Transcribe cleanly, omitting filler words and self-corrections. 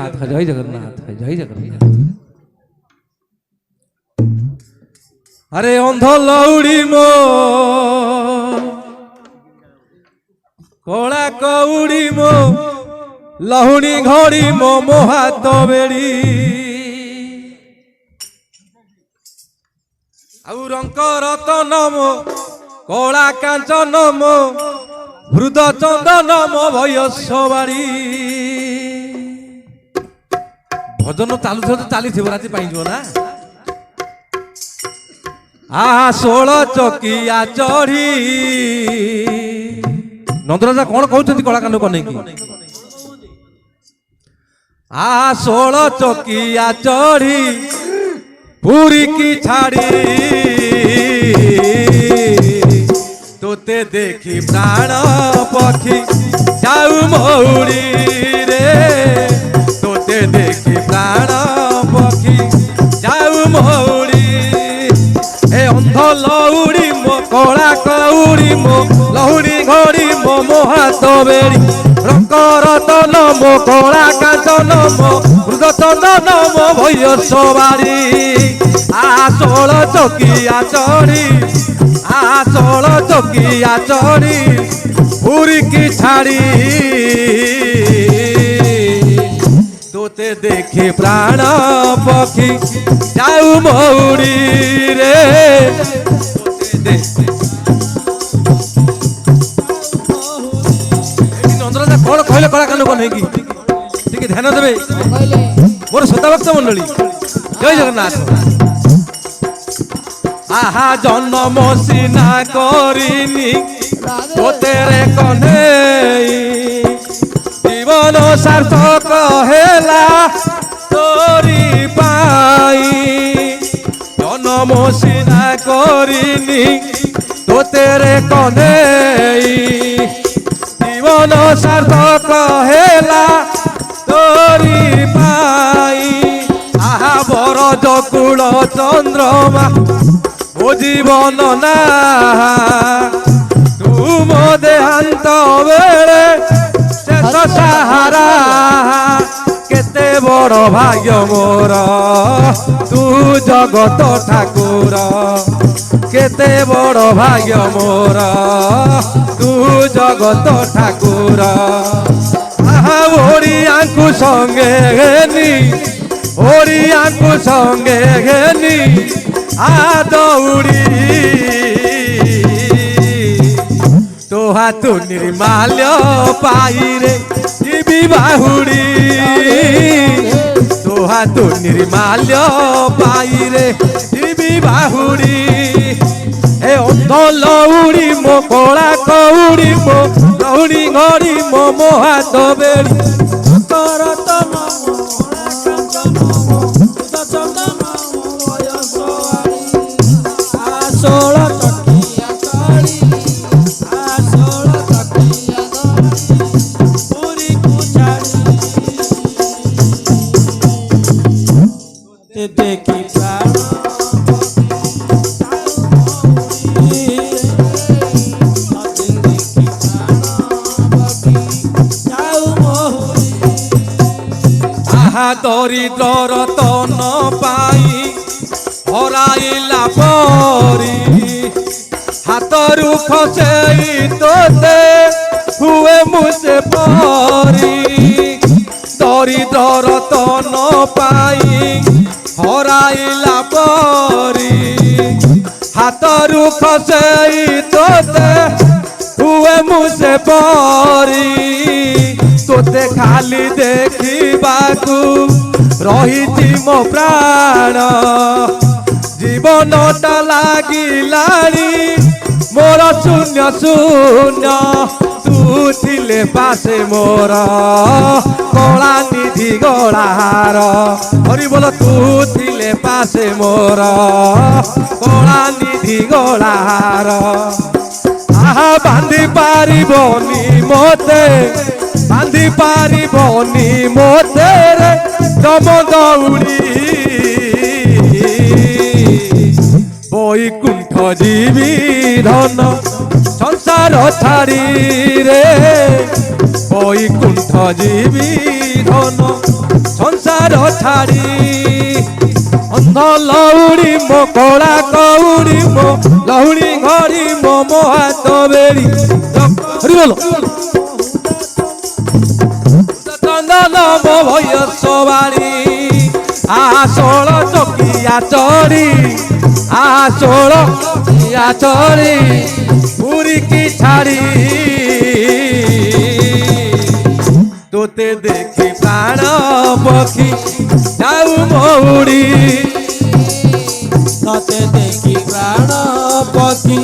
ଜଗନ୍ନାଥ ଜୟ ଜଗନ୍ନାଥ ଜୟ ଜଗନ୍ନାଥ। আরে অন্ধ লউড়ি মো কলা কউড়ি মো লহুণী ঘড়ি মো মো হাত বেড়ি আউ রঙ্ক রতন মো কলা কাঞ্চন মো হৃদ চন্দন মো বয়স বাড়ি। ভজন চালু চালিথিব রাতি পাইଯିବ না। আহা 16 চকিয়া চড়ি নন্দরাজা কোন কହୁଛନ୍ତି কলাকাণ্ড কনেকি। আহা 16 চকিয়া চড়ি পুরী কি ছাড়ি তোতে দেখি প্রাণ পক্ষী যাও মৌড়ি রে তোতে দেখি প্রাণ পক্ষী যাও মৌড়ি। এ অন্ধ লউড়ি মো কলা কউড়ি মো লহুণী ঘড়ি মো মো হাত বেড়ি রঙ্ক রতন মো কলা কাঞ্চন মো হৃদ চন্দন মো বয়স বাড়ি। আ 16 চকিয়া চড়ি আ 16 চকিয়া চড়ি পুরী কি ছাড়ি তোতে দেখে প্রাণ পক্ষী যাও মৌড়ি রে নন্দরাজা কোন কহিলে কলাকাণ্ড কনেকি ଟିକେ ଧ୍ୟାନ ଦେବେ ମୋର ଶ୍ରୋତାଭକ୍ତ ମଣ୍ଡଳୀ ଜୟ ଜଗନ୍ନାଥ। আহা জন্ম সিনা করিনি তোতেরে কনেই জীবন সার্থক হেলা তোরি পাই জন্ম সিনা করিনি তোতেরে কনেই জীবন সার্থক হেলা তোরি পাই। আহা বরজ কুল চন্দ্রমা ও জীবন না তুম দেহান্ত বেড়ে শেষ সাহারা কেতে বড় ভাগ্য মোর তু জগত ঠাকুর কেতে বড় ভাগ্য মোর তু জগত ঠাকুর। আহা ওড়িয়াঙ্কু সঙ্গে ঘেনি ওড়িয়াঙ্কু সঙ্গে ঘেনি আ দৌড়ি তো হাতু নির্মাল্য পাইরে দিবি বাহুড়ি তো হাতু নির্মাল্য পাইরে দিবি বাহুড়ি। এ অন্ধ লউড়ি মো কলা কউড়ি মো লহুণী ঘড়ি মো মো হাত বেড়ি দেখি প্রাণ আহা দরিদ্র রতন পাই হরাইলা পরি হাতরু খসেই তোতে হুয়ে মুসে পরি দরিদ্র রতন পাই হরাইলা পরি হাতরু খসেই তোতে হুয়ে মুসে পরি তোতে খালি দেখিবাকু রহিছি মো প্রাণ জীবনটা লাগিলানি মোর শূন্য শূন্য তু ছিলে পাশে মোর কলা নিধি গড়াহার হরি বল তু ছিলে পাশে মোর কলা নিধি গড়াহার। আহা বাঁধি পারিবনি মতে বাঁধি পারিবনি মতে রে তম দৌড়ি বৈকুণ্ঠ জীবি ধন সংসার ছাড়ি রে বৈকুণ্ঠ জীবি ধন दुनियार छाड़ी अंध लौड़ी मो कला कौड़ी मो लौड़ी घड़ी मो मो हाथ बेड़ी हरि बोलो चंदन मो भय सवारी आषोल चकिया चढ़ी आषोल चकिया चढ़ी पूरी की छाड़ी तोते देखी प्राण पक्षी जाऊ मौड़ी तोते देखी प्राण पक्षी